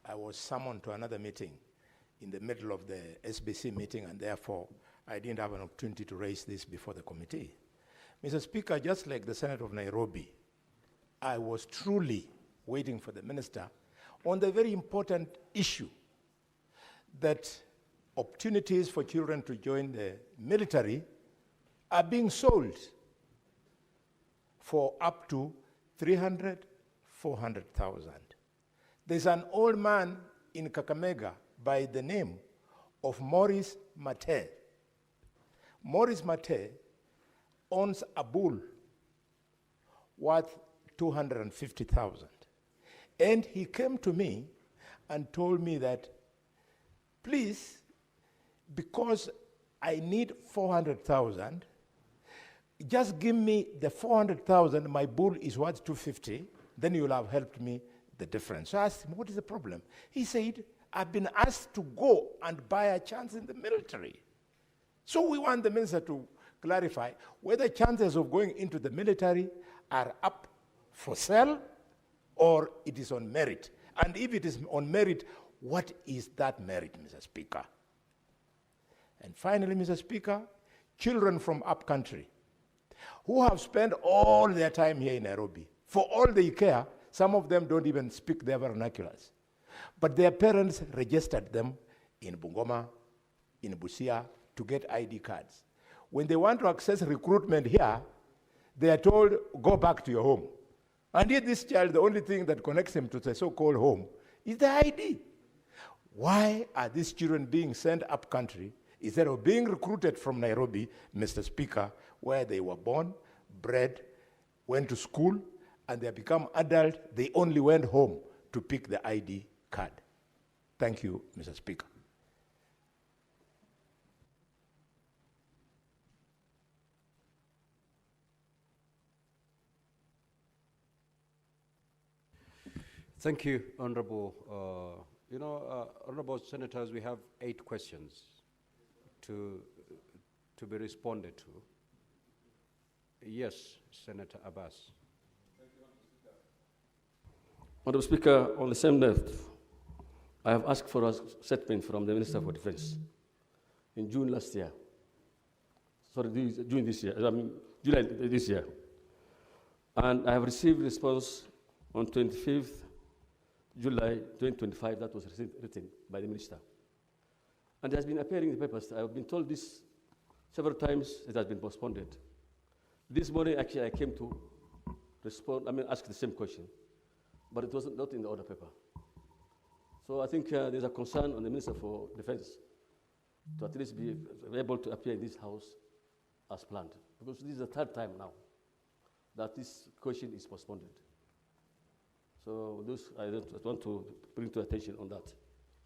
I was summoned to another meeting in the middle of the SBC meeting, and therefore I didn't have an opportunity to raise this before the committee. Mr. Speaker, just like the Senate of Nairobi, I was truly waiting for the minister on the very important issue that opportunities for children to join the military are being sold for up to 300, 400,000. There's an old man in Kakamega by the name of Maurice Mate. Maurice Mate owns a bull worth 250,000. And he came to me and told me that, please, because I need 400,000, just give me the 400,000, my bull is worth 250, then you'll have helped me the difference. So I asked him, what is the problem? He said, I've been asked to go and buy a chance in the military. So we want the minister to clarify whether chances of going into the military are up for sale or it is on merit. And if it is on merit, what is that merit, Mr. Speaker? And finally, Mr. Speaker, children from upcountry who have spent all their time here in Nairobi, for all they care, some of them don't even speak their vernaculars. But their parents registered them in Bungoma, in Busia, to get ID cards. When they want to access recruitment here, they are told, go back to your home. And yet this child, the only thing that connects him to the so-called home is the ID. Why are these children being sent up country instead of being recruited from Nairobi, Mr. Speaker, where they were born, bred, went to school, and they become adult, they only went home to pick the ID card. Thank you, Mr. Speaker. Thank you, Honorable. Honorable Senators, we have 8 questions to be responded to. Yes, Senator Abbas. Honorable Speaker, on the same note, I have asked for a statement from the Minister for Defense in June last year. Sorry, June this year, July this year. And I have received response on 25th July 2025 that was written by the Minister. And it has been appearing in the papers. I have been told this several times, it has been postponed. This morning, actually, I came to ask the same question, but it was not in the order paper. So I think there's a concern on the Minister for Defense to at least be able to appear in this House as planned, because this is the 3rd time now that this question is postponed. So I want to bring to attention on that,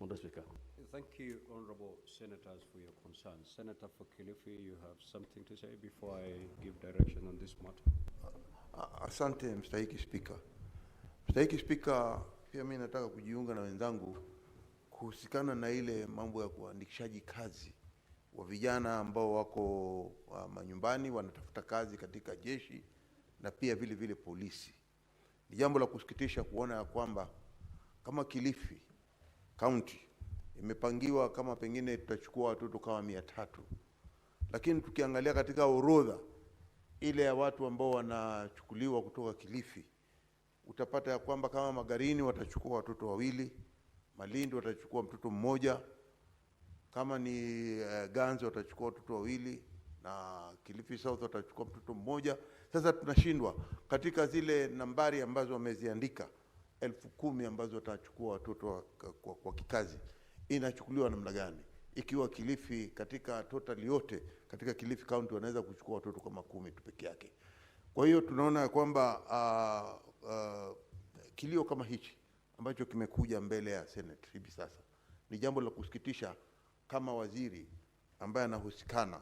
Mr. Speaker. Thank you, Honorable Senators, for your concerns. Senator Khalwale, you have something to say before I give direction on this matter? Asante, Mstahiki Speaker. Mstahiki Speaker, pia mimi nataka kujiunga na wenzangu kuhusikana na ile mambo ya kuandikishaji kazi wa vijana ambao wako manyumbani wanatafuta kazi katika jeshi na pia vile vile polisi. Ni jambo la kusikitisha kuona ya kwamba kama Kilifi County imepangiwa kama pengine tutachukua watoto kama 300. Lakini tukiangalia katika orodha ile ya watu ambao wanachukuliwa kutoka Kilifi, utapata ya kwamba kama Magarini watachukua watoto 2, Malindi watachukua mtoto 1, kama ni Ganzo watachukua watoto 2, na Kilifi South watachukua mtoto 1. Sasa tunashindwa katika zile nambari ambazo wameziandika 10,000 ambazo watachukua watoto kwa kikazi, inachukuliwa namna gani? Ikiwa Kilifi katika total yote katika Kilifi County wanaweza kuchukua watoto kama 10 tu peke yake. Kwa hiyo tunaona kwamba kilio kama hichi ambacho kimekuja mbele ya Senate hivi sasa ni jambo la kusikitisha, kama waziri ambaye anahusikana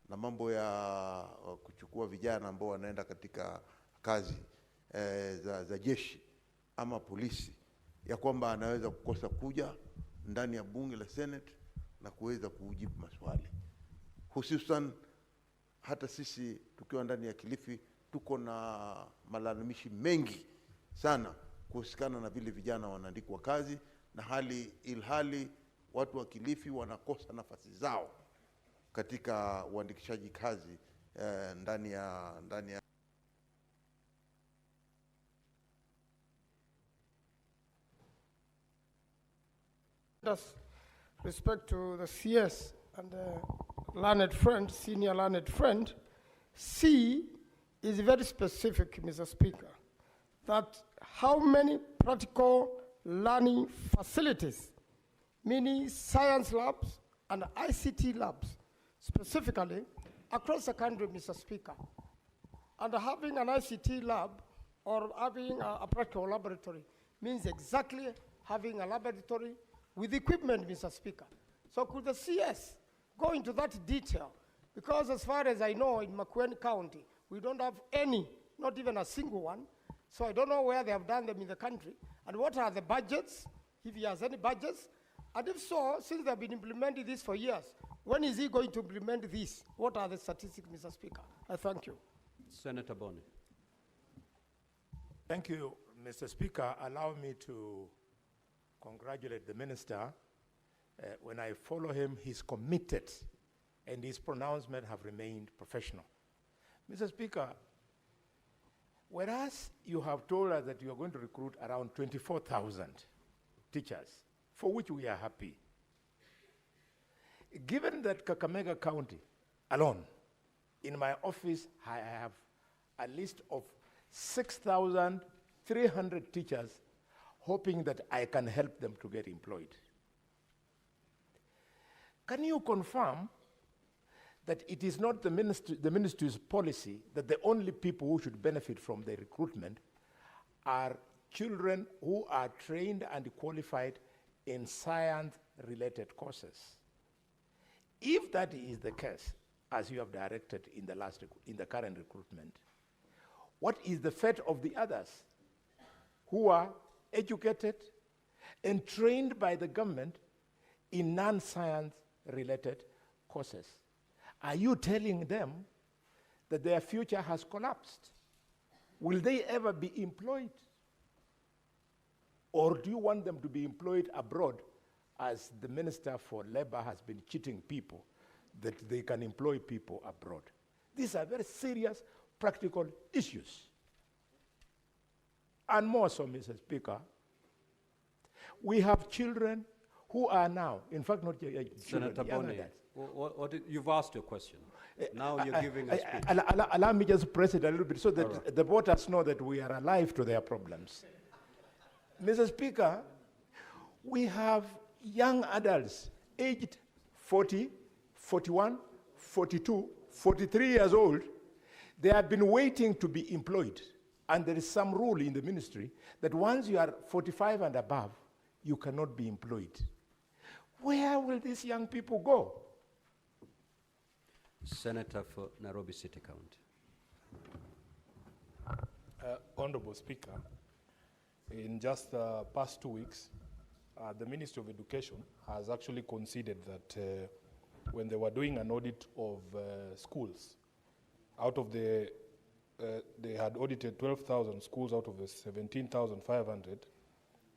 na mambo ya kuchukua vijana ambao wanaenda katika kazi za jeshi ama polisi, ya kwamba anaweza kukosa kuja ndani ya bunge la Senate na kuweza kujibu maswali. Hususan hata sisi tukiwa ndani ya Kilifi tuko na malalamishi mengi sana kuhusikana na vile vijana wanaandikwa kazi, na ilhali watu wa Kilifi wanakosa nafasi zao katika uandikishaji kazi ndani ya respect to the CS and the learned friend, senior learned friend, C is very specific, Mr. Speaker, that how many practical learning facilities, meaning science labs and ICT labs, specifically across the country, Mr. Speaker. And having an ICT lab or having a practical laboratory means exactly having a laboratory with equipment, Mr. Speaker. So could the CS go into that detail? Because as far as I know, in Makueni County, we don't have any, not even a single one. So I don't know where they have done them in the country. And what are the budgets, if he has any budgets? And if so, since they've been implementing this for years, when is he going to implement this? What are the statistics, Mr. Speaker? I thank you. Senator Boni. Thank you, Mr. Speaker. Allow me to congratulate the minister. When I follow him, he's committed, and his pronouncements have remained professional. Mr. Speaker, whereas you have told us that you are going to recruit around 24,000 teachers, for which we are happy, given that Kakamega County alone, in my office, I have a list of 6,300 teachers hoping that I can help them to get employed. Can you confirm that it is not the ministry's policy that the only people who should benefit from the recruitment are children who are trained and qualified in science-related courses? If that is the case, as you have directed in the current recruitment, what is the fate of the others who are educated and trained by the government in non-science related courses? Are you telling them that their future has collapsed? Will they ever be employed? Or do you want them to be employed abroad, as the Minister for Labor has been cheating people that they can employ people abroad? These are very serious practical issues. And more so, Mr. Speaker, we have children who are now, in fact, not children, Senator Boni, you've asked your question. Now you're giving a speech. Allow me just press it a little bit so that the voters know that we are alive to their problems. Mr. Speaker, we have young adults aged 40, 41, 42, 43 years old. They have been waiting to be employed. And there is some rule in the ministry that once you are 45 and above, you cannot be employed. Where will these young people go? Senator for Nairobi City County. Honorable Speaker, in just the past 2 weeks, the Ministry of Education has actually conceded that when they were doing an audit of schools, out of the they had audited 12,000 schools out of the 17,500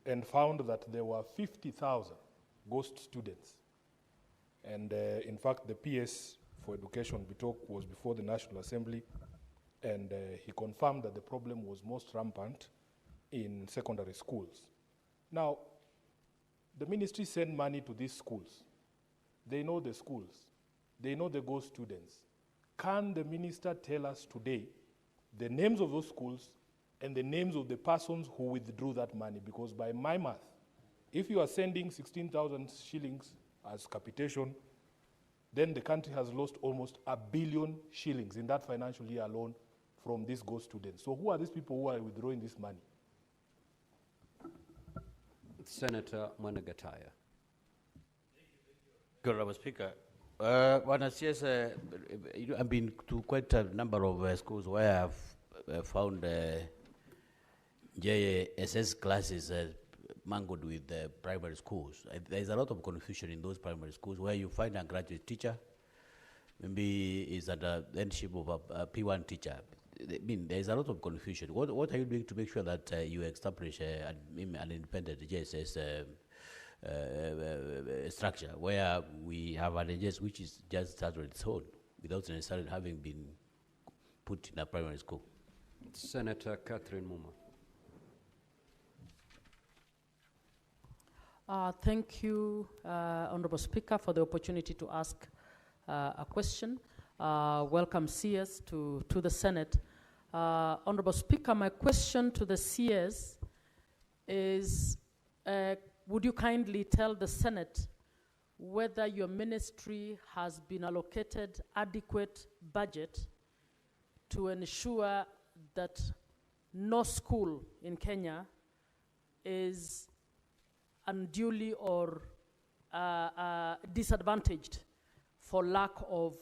and found that there were 50,000 ghost students. And in fact, the PS for Education, Bitok, was before the National Assembly, and he confirmed that the problem was most rampant in secondary schools. Now, the ministry sent money to these schools. They know the schools. They know the ghost students. Can the minister tell us today the names of those schools and the names of the persons who withdrew that money? Because by my math, if you are sending 16,000 shillings as capitation, then the country has lost almost $1 billion shillings in that financial year alone from these ghost students. So who are these people who are withdrawing this money? Senator Mwanagataya. Honorable Speaker, I've been to quite a number of schools where I've found JSS classes mangled with primary schools. There's a lot of confusion in those primary schools where you find a graduate teacher, maybe is at the headship of a P1 teacher. I mean, there's a lot of confusion. What are you doing to make sure that you establish an independent JSS structure where we have an JSS which is just started on its own without necessarily having been put in a primary school? Senator Catherine Muma. Thank you, Honorable Speaker, for the opportunity to ask a question. Welcome CS to the Senate. Honorable Speaker, my question to the CS is, would you kindly tell the Senate whether your ministry has been allocated adequate budget to ensure that no school in Kenya is unduly or disadvantaged for lack of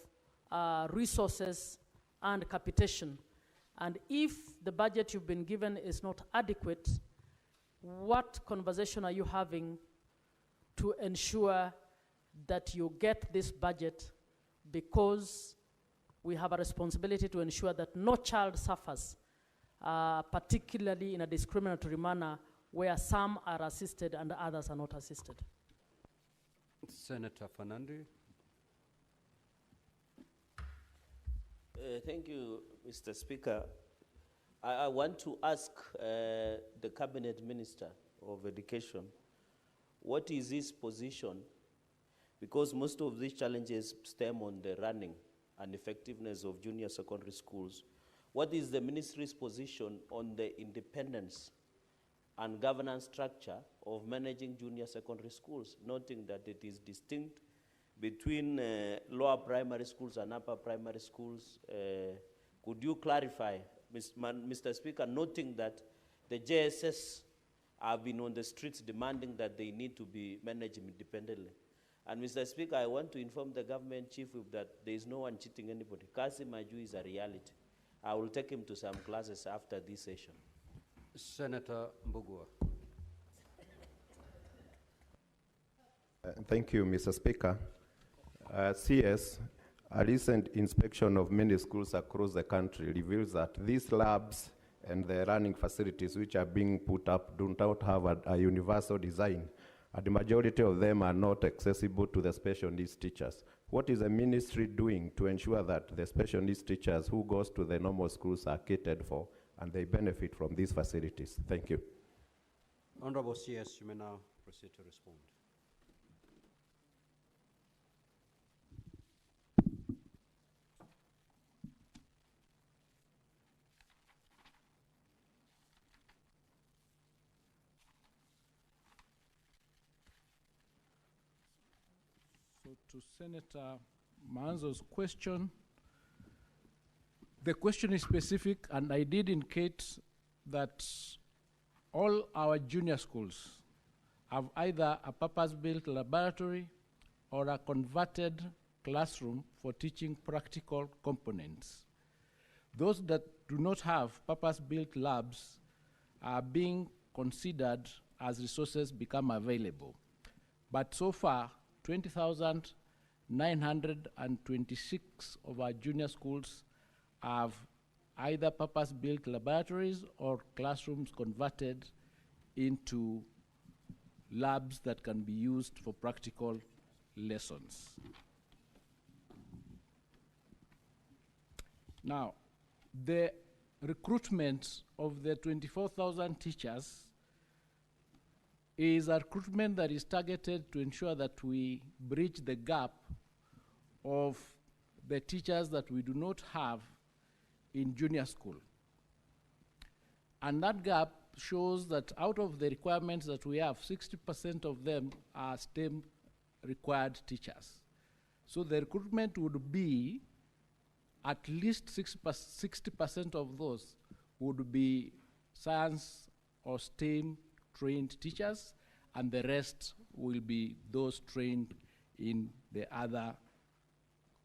resources and capitation? And if the budget you've been given is not adequate, what conversation are you having to ensure that you get this budget? Because we have a responsibility to ensure that no child suffers, particularly in a discriminatory manner where some are assisted and others are not assisted. Senator Fernandi. Thank you, Mr. Speaker. I want to ask the Cabinet Minister of Education, what is his position? Because most of these challenges stem on the running and effectiveness of junior secondary schools. What is the ministry's position on the independence and governance structure of managing junior secondary schools, noting that it is distinct between lower primary schools and upper primary schools? Could you clarify, Mr. Speaker, noting that the JSS have been on the streets demanding that they need to be managed independently? And Mr. Speaker, I want to inform the government chief whip that there is no one cheating anybody. Kasi Maju is a reality. I will take him to some classes after this session. Senator Mbugua. Thank you, Mr. Speaker. CS, a recent inspection of many schools across the country reveals that these labs and the running facilities which are being put up do not have a universal design, and the majority of them are not accessible to the special needs teachers. What is the ministry doing to ensure that the special needs teachers who goes to the normal schools are catered for and they benefit from these facilities? Thank you. Honorable CS, you may now proceed to respond. So to Senator Manzo's question, the question is specific, and I did indicate that all our junior schools have either a purpose-built laboratory or a converted classroom for teaching practical components. Those that do not have purpose-built labs are being considered as resources become available. But so far, 20,926 of our junior schools have either purpose-built laboratories or classrooms converted into labs that can be used for practical lessons. Now, the recruitment of the 24,000 teachers is a recruitment that is targeted to ensure that we bridge the gap of the teachers that we do not have in junior school. And that gap shows that out of the requirements that we have, 60% of them are STEM required teachers. So the recruitment would be at least 60% of those would be science or STEM trained teachers, and the rest will be those trained in the other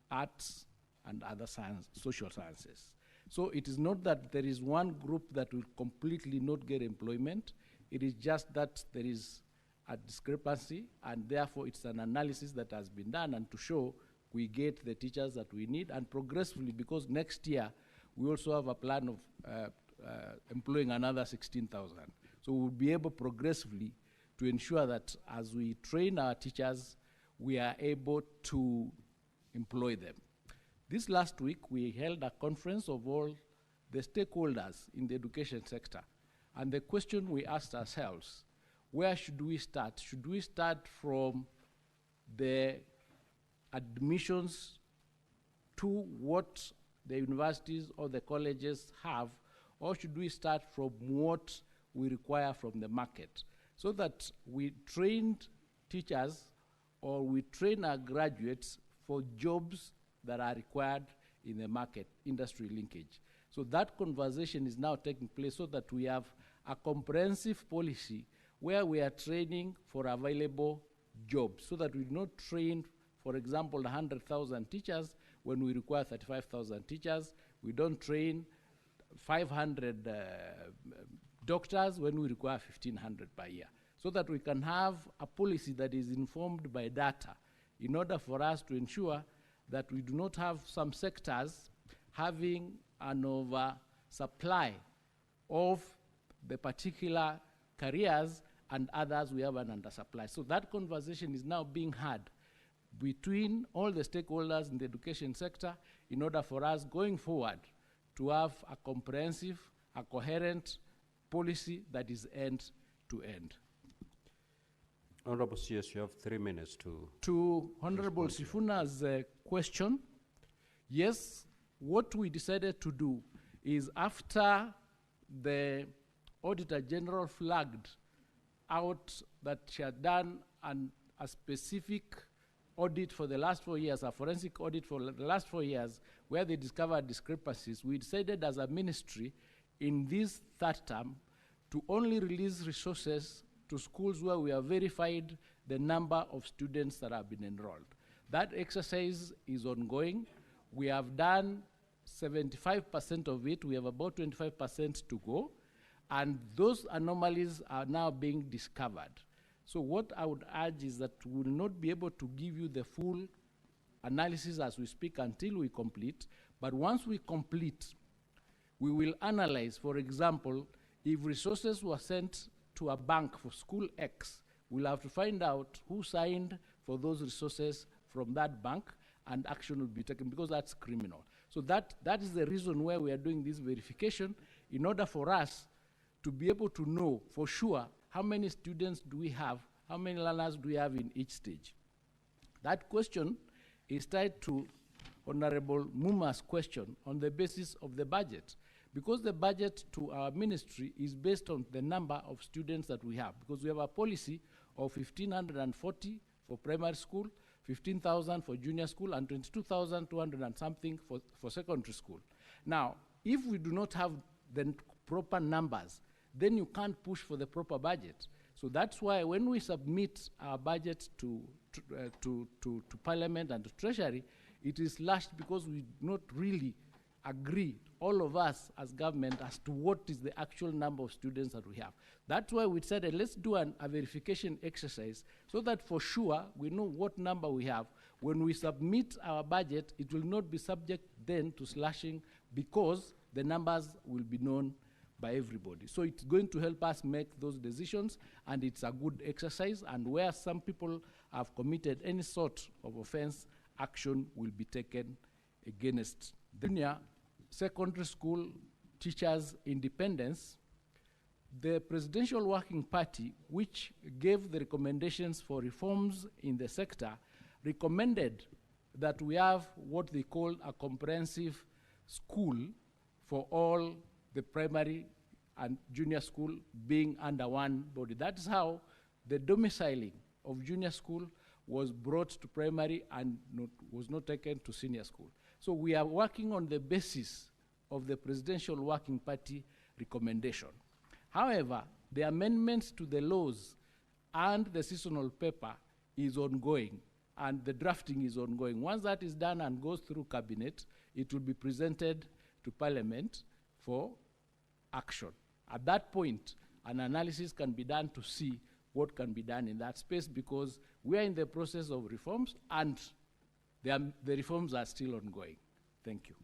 arts and other science, social sciences. So it is not that there is one group that will completely not get employment. It is just that there is a discrepancy, and therefore it's an analysis that has been done, and to show we get the teachers that we need, and progressively, because next year we also have a plan of employing another 16,000. So we'll be able progressively to ensure that as we train our teachers, we are able to employ them. This last week, we held a conference of all the stakeholders in the education sector. And the question we asked ourselves, where should we start? Should we start from the admissions to what the universities or the colleges have, or should we start from what we require from the market? So that we trained teachers or we train our graduates for jobs that are required in the market, industry linkage. So that conversation is now taking place so that we have a comprehensive policy where we are training for available jobs, so that we do not train, for example, 100,000 teachers when we require 35,000 teachers. We don't train 500 doctors when we require 1,500 per year, so that we can have a policy that is informed by data in order for us to ensure that we do not have some sectors having an oversupply of the particular careers and others we have an undersupply. So that conversation is now being had between all the stakeholders in the education sector in order for us going forward to have a comprehensive, a coherent policy that is end-to-end. Honorable CS, you have 3 minutes to Honorable Sifuna's question. Yes, what we decided to do is after the Auditor General flagged out that she had done a specific audit for the last 4 years, a forensic audit for the last 4 years, where they discovered discrepancies, we decided as a ministry in this third term to only release resources to schools where we have verified the number of students that have been enrolled. That exercise is ongoing. We have done 75% of it. We have about 25% to go. And those anomalies are now being discovered. So what I would urge is that we will not be able to give you the full analysis as we speak until we complete. But once we complete, we will analyze, for example, if resources were sent to a bank for school X, we'll have to find out who signed for those resources from that bank, and action will be taken, because that's criminal. So that is the reason why we are doing this verification, in order for us to be able to know for sure how many students do we have, how many learners do we have in each stage. That question is tied to Honorable Muma's question on the basis of the budget, because the budget to our ministry is based on the number of students that we have, because we have a policy of 1,540 for primary school, 15,000 for junior school, and 22,200 and something for secondary school. Now, if we do not have the proper numbers, then you can't push for the proper budget. So that's why when we submit our budget to Parliament and to Treasury, it is slashed, because we do not really agree, all of us as government, as to what is the actual number of students that we have. That's why we decided, let's do a verification exercise so that for sure we know what number we have. When we submit our budget, it will not be subject then to slashing, because the numbers will be known by everybody. So it's going to help us make those decisions, and it's a good exercise, and where some people have committed any sort of offense, action will be taken against the junior secondary school teachers' independence. The Presidential Working Party, which gave the recommendations for reforms in the sector, recommended that we have what they call a comprehensive school for all the primary and junior school being under one body. That is how the domiciling of junior school was brought to primary and was not taken to senior school. So we are working on the basis of the Presidential Working Party recommendation. However, the amendments to the laws and the seasonal paper is ongoing, and the drafting is ongoing. Once that is done and goes through cabinet, it will be presented to Parliament for action. At that point, an analysis can be done to see what can be done in that space, because we are in the process of reforms, and the reforms are still ongoing. Thank you.